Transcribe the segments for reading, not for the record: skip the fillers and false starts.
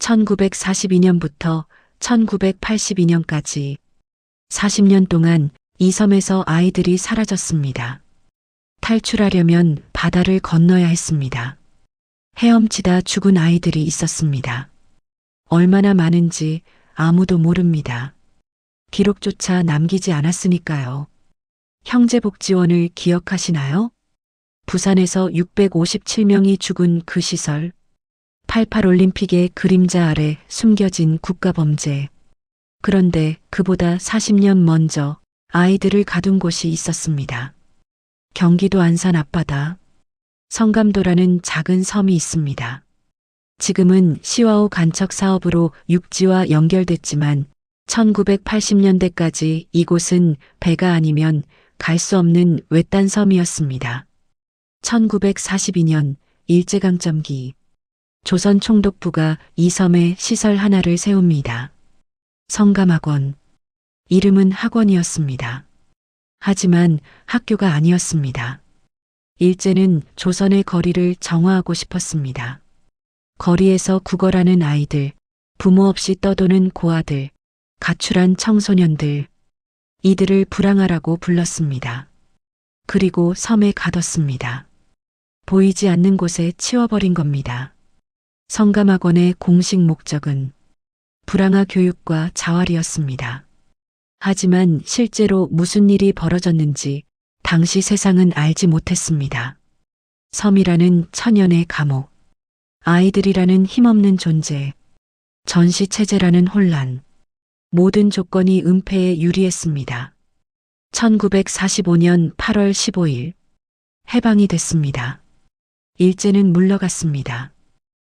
1942년부터 1982년까지 40년 동안 이 섬에서 아이들이 사라졌습니다. 탈출하려면 바다를 건너야 했습니다. 헤엄치다 죽은 아이들이 있었습니다. 얼마나 많은지 아무도 모릅니다. 기록조차 남기지 않았으니까요. 형제복지원을 기억하시나요? 부산에서 657명이 죽은 그 시설, 88올림픽의 그림자 아래 숨겨진 국가범죄. 그런데 그보다 40년 먼저 아이들을 가둔 곳이 있었습니다. 경기도 안산 앞바다, 성감도라는 작은 섬이 있습니다. 지금은 시와호 간척 사업으로 육지와 연결됐지만 1980년대까지 이곳은 배가 아니면 갈 수 없는 외딴 섬이었습니다. 1942년 일제강점기 조선 총독부가 이 섬에 시설 하나를 세웁니다. 성감학원. 이름은 학원이었습니다. 하지만 학교가 아니었습니다. 일제는 조선의 거리를 정화하고 싶었습니다. 거리에서 구걸하는 아이들, 부모 없이 떠도는 고아들, 가출한 청소년들, 이들을 불황아라고 불렀습니다. 그리고 섬에 가뒀습니다. 보이지 않는 곳에 치워버린 겁니다. 성감학원의 공식 목적은 불황아 교육과 자활이었습니다. 하지만 실제로 무슨 일이 벌어졌는지 당시 세상은 알지 못했습니다. 섬이라는 천연의 감옥, 아이들이라는 힘없는 존재, 전시체제라는 혼란, 모든 조건이 은폐에 유리했습니다. 1945년 8월 15일, 해방이 됐습니다. 일제는 물러갔습니다.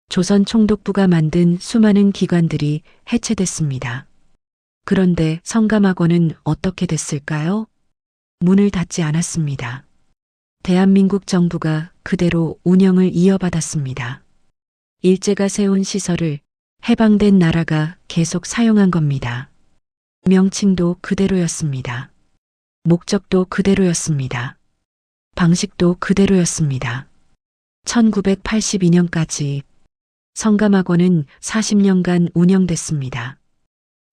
조선 총독부가 만든 수많은 기관들이 해체됐습니다. 그런데 성감학원은 어떻게 됐을까요? 문을 닫지 않았습니다. 대한민국 정부가 그대로 운영을 이어받았습니다. 일제가 세운 시설을 해방된 나라가 계속 사용한 겁니다. 명칭도 그대로였습니다. 목적도 그대로였습니다. 방식도 그대로였습니다. 1982년까지 성감학원은 40년간 운영됐습니다.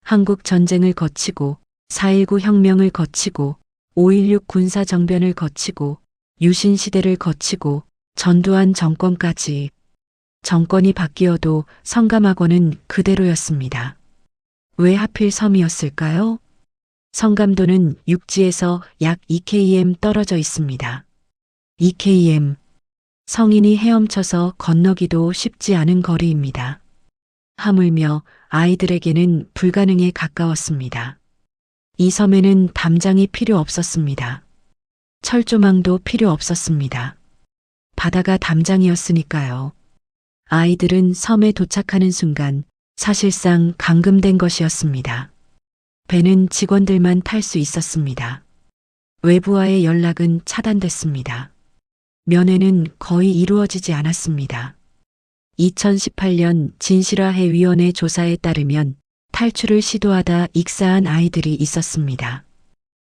한국 전쟁을 거치고 4.19 혁명을 거치고 5.16 군사정변을 거치고 유신 시대를 거치고 전두환 정권까지 정권이 바뀌어도 성감학원은 그대로였습니다. 왜 하필 섬이었을까요? 성감도는 육지에서 약 2km 떨어져 있습니다. 2km. 성인이 헤엄쳐서 건너기도 쉽지 않은 거리입니다. 하물며 아이들에게는 불가능에 가까웠습니다. 이 섬에는 담장이 필요 없었습니다. 철조망도 필요 없었습니다. 바다가 담장이었으니까요. 아이들은 섬에 도착하는 순간 사실상 감금된 것이었습니다. 배는 직원들만 탈 수 있었습니다. 외부와의 연락은 차단됐습니다. 면회는 거의 이루어지지 않았습니다. 2018년 진실화해위원회 조사에 따르면 탈출을 시도하다 익사한 아이들이 있었습니다.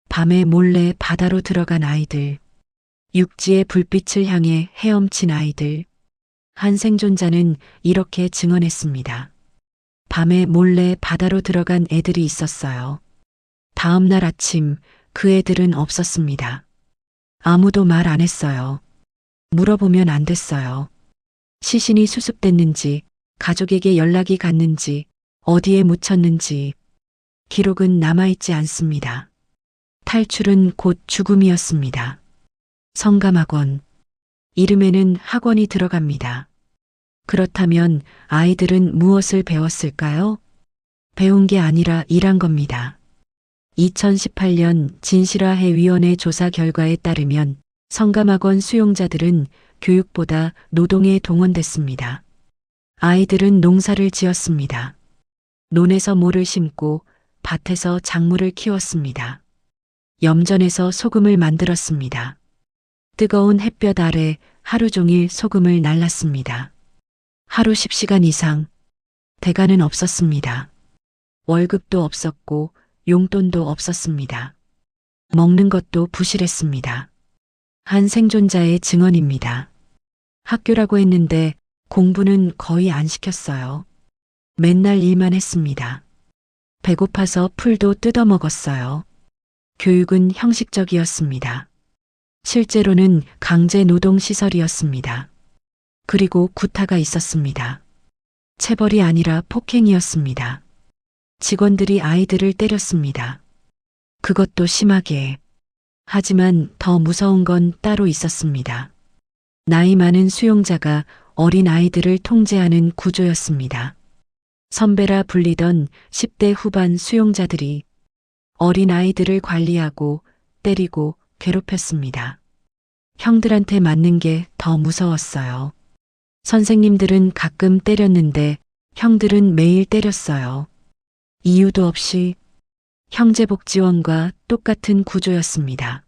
밤에 몰래 바다로 들어간 아이들, 육지의 불빛을 향해 헤엄친 아이들. 한 생존자는 이렇게 증언했습니다. 밤에 몰래 바다로 들어간 애들이 있었어요. 다음 날 아침 그 애들은 없었습니다. 아무도 말 안 했어요. 물어보면 안 됐어요. 시신이 수습됐는지, 가족에게 연락이 갔는지, 어디에 묻혔는지 기록은 남아있지 않습니다. 탈출은 곧 죽음이었습니다. 성감학원. 이름에는 학원이 들어갑니다. 그렇다면 아이들은 무엇을 배웠을까요? 배운 게 아니라 일한 겁니다. 2018년 진실화해위원회 조사 결과에 따르면 성감학원 수용자들은 교육보다 노동에 동원됐습니다. 아이들은 농사를 지었습니다. 논에서 모를 심고 밭에서 작물을 키웠습니다. 염전에서 소금을 만들었습니다. 뜨거운 햇볕 아래 하루 종일 소금을 날랐습니다. 하루 10시간 이상. 대가는 없었습니다. 월급도 없었고 용돈도 없었습니다. 먹는 것도 부실했습니다. 한 생존자의 증언입니다. 학교라고 했는데 공부는 거의 안 시켰어요. 맨날 일만 했습니다. 배고파서 풀도 뜯어 먹었어요. 교육은 형식적이었습니다. 실제로는 강제 노동 시설이었습니다. 그리고 구타가 있었습니다. 체벌이 아니라 폭행이었습니다. 직원들이 아이들을 때렸습니다. 그것도 심하게. 하지만 더 무서운 건 따로 있었습니다. 나이 많은 수용자가 어린 아이들을 통제하는 구조였습니다. 선배라 불리던 10대 후반 수용자들이 어린 아이들을 관리하고 때리고 괴롭혔습니다. 형들한테 맞는 게 더 무서웠어요. 선생님들은 가끔 때렸는데 형들은 매일 때렸어요. 이유도 없이. 형제복지원과 똑같은 구조였습니다.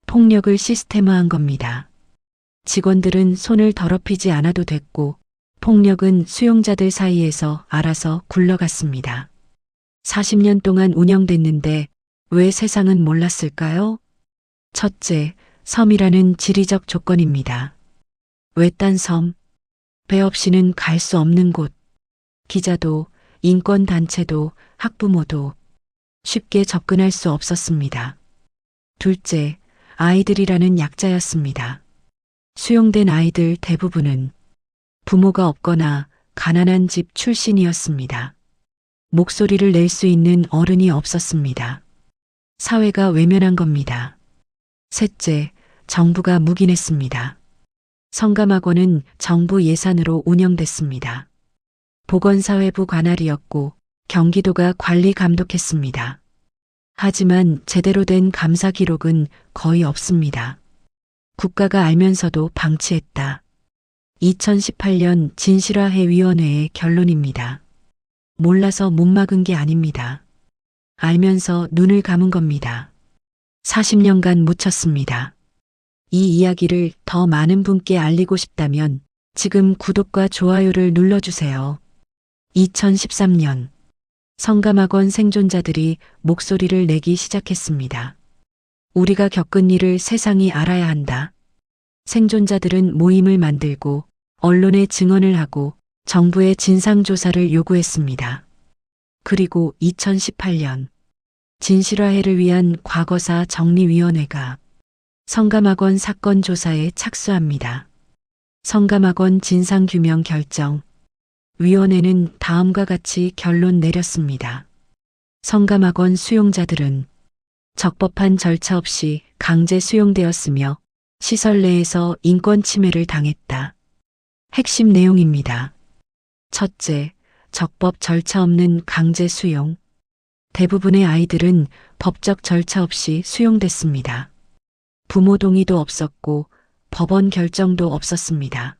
폭력을 시스템화한 겁니다. 직원들은 손을 더럽히지 않아도 됐고 폭력은 수용자들 사이에서 알아서 굴러갔습니다. 40년 동안 운영됐는데 왜 세상은 몰랐을까요? 첫째, 섬이라는 지리적 조건입니다. 외딴 섬, 배 없이는 갈 수 없는 곳. 기자도, 인권단체도, 학부모도 쉽게 접근할 수 없었습니다. 둘째, 아이들이라는 약자였습니다. 수용된 아이들 대부분은 부모가 없거나 가난한 집 출신이었습니다. 목소리를 낼 수 있는 어른이 없었습니다. 사회가 외면한 겁니다. 셋째, 정부가 묵인했습니다. 성감학원은 정부 예산으로 운영됐습니다. 보건사회부 관할이었고 경기도가 관리 감독했습니다. 하지만 제대로 된 감사 기록은 거의 없습니다. 국가가 알면서도 방치했다. 2018년 진실화해위원회의 결론입니다. 몰라서 못 막은 게 아닙니다. 알면서 눈을 감은 겁니다. 40년간 묻혔습니다. 이 이야기를 더 많은 분께 알리고 싶다면 지금 구독과 좋아요를 눌러주세요. 2013년 성감학원 생존자들이 목소리를 내기 시작했습니다. 우리가 겪은 일을 세상이 알아야 한다. 생존자들은 모임을 만들고 언론에 증언을 하고 정부의 진상조사를 요구했습니다. 그리고 2018년 진실화해를 위한 과거사 정리위원회가 성감학원 사건 조사에 착수합니다. 성감학원 진상규명 결정. 위원회는 다음과 같이 결론 내렸습니다. 성감학원 수용자들은 적법한 절차 없이 강제 수용되었으며 시설 내에서 인권 침해를 당했다. 핵심 내용입니다. 첫째, 적법 절차 없는 강제 수용. 대부분의 아이들은 법적 절차 없이 수용됐습니다. 부모 동의도 없었고 법원 결정도 없었습니다.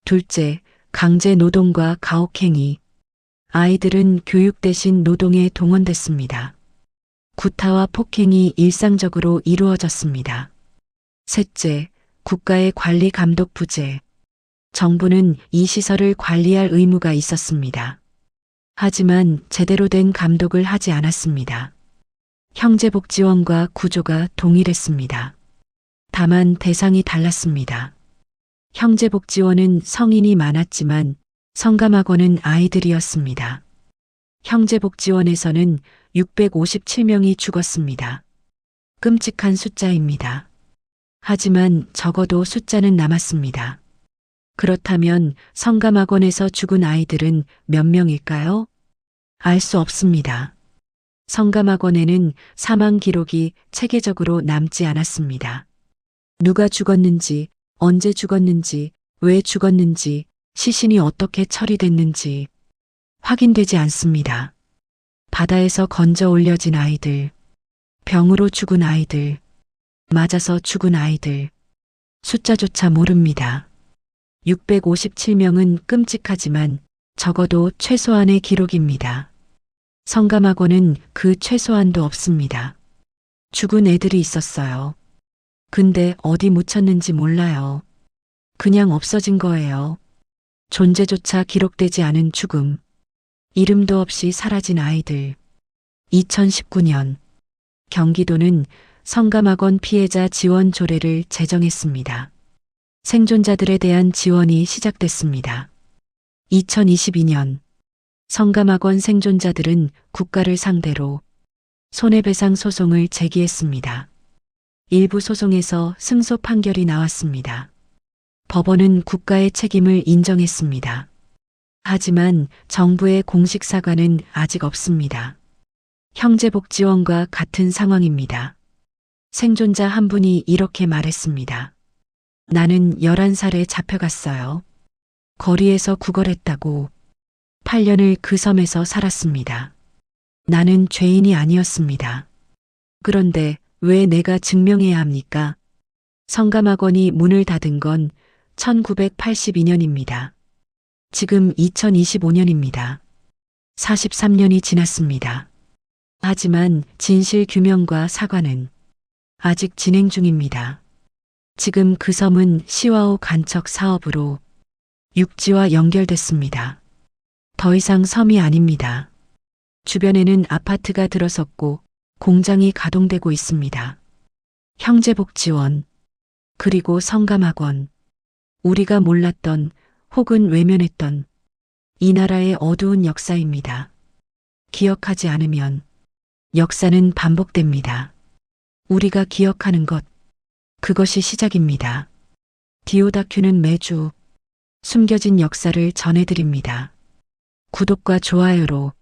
둘째, 강제 노동과 가혹행위. 아이들은 교육 대신 노동에 동원됐습니다. 구타와 폭행이 일상적으로 이루어졌습니다. 셋째, 국가의 관리 감독 부재. 정부는 이 시설을 관리할 의무가 있었습니다. 하지만 제대로 된 감독을 하지 않았습니다. 형제복지원과 구조가 동일했습니다. 다만 대상이 달랐습니다. 형제복지원은 성인이 많았지만 성감학원은 아이들이었습니다. 형제복지원에서는 657명이 죽었습니다. 끔찍한 숫자입니다. 하지만 적어도 숫자는 남았습니다. 그렇다면 성감학원에서 죽은 아이들은 몇 명일까요? 알 수 없습니다. 성감학원에는 사망 기록이 체계적으로 남지 않았습니다. 누가 죽었는지, 언제 죽었는지, 왜 죽었는지, 시신이 어떻게 처리됐는지 확인되지 않습니다. 바다에서 건져 올려진 아이들, 병으로 죽은 아이들, 맞아서 죽은 아이들, 숫자조차 모릅니다. 657명은 끔찍하지만 적어도 최소한의 기록입니다. 성감학원은 그 최소한도 없습니다. 죽은 애들이 있었어요. 근데 어디 묻혔는지 몰라요. 그냥 없어진 거예요. 존재조차 기록되지 않은 죽음. 이름도 없이 사라진 아이들. 2019년 경기도는 성감학원 피해자 지원 조례를 제정했습니다. 생존자들에 대한 지원이 시작됐습니다. 2022년 성감학원 생존자들은 국가를 상대로 손해배상 소송을 제기했습니다. 일부 소송에서 승소 판결이 나왔습니다. 법원은 국가의 책임을 인정했습니다. 하지만 정부의 공식 사과는 아직 없습니다. 형제복지원과 같은 상황입니다. 생존자 한 분이 이렇게 말했습니다. 나는 11살에 잡혀갔어요. 거리에서 구걸했다고 8년을 그 섬에서 살았습니다. 나는 죄인이 아니었습니다. 그런데 왜 내가 증명해야 합니까? 성감학원이 문을 닫은 건 1982년입니다. 지금 2025년입니다. 43년이 지났습니다. 하지만 진실 규명과 사과는 아직 진행 중입니다. 지금 그 섬은 시와호 간척 사업으로 육지와 연결됐습니다. 더 이상 섬이 아닙니다. 주변에는 아파트가 들어섰고 공장이 가동되고 있습니다. 형제복지원, 그리고 성감학원, 우리가 몰랐던 혹은 외면했던 이 나라의 어두운 역사입니다. 기억하지 않으면 역사는 반복됩니다. 우리가 기억하는 것, 그것이 시작입니다. 디오다큐는 매주 숨겨진 역사를 전해드립니다. 구독과 좋아요로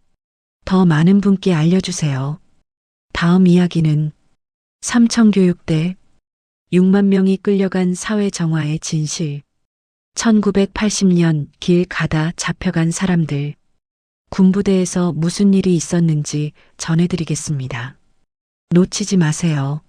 더 많은 분께 알려주세요. 다음 이야기는 삼청교육대 6만 명이 끌려간 사회 정화의 진실. 1980년 길 가다 잡혀간 사람들. 군부대에서 무슨 일이 있었는지 전해드리겠습니다. 놓치지 마세요.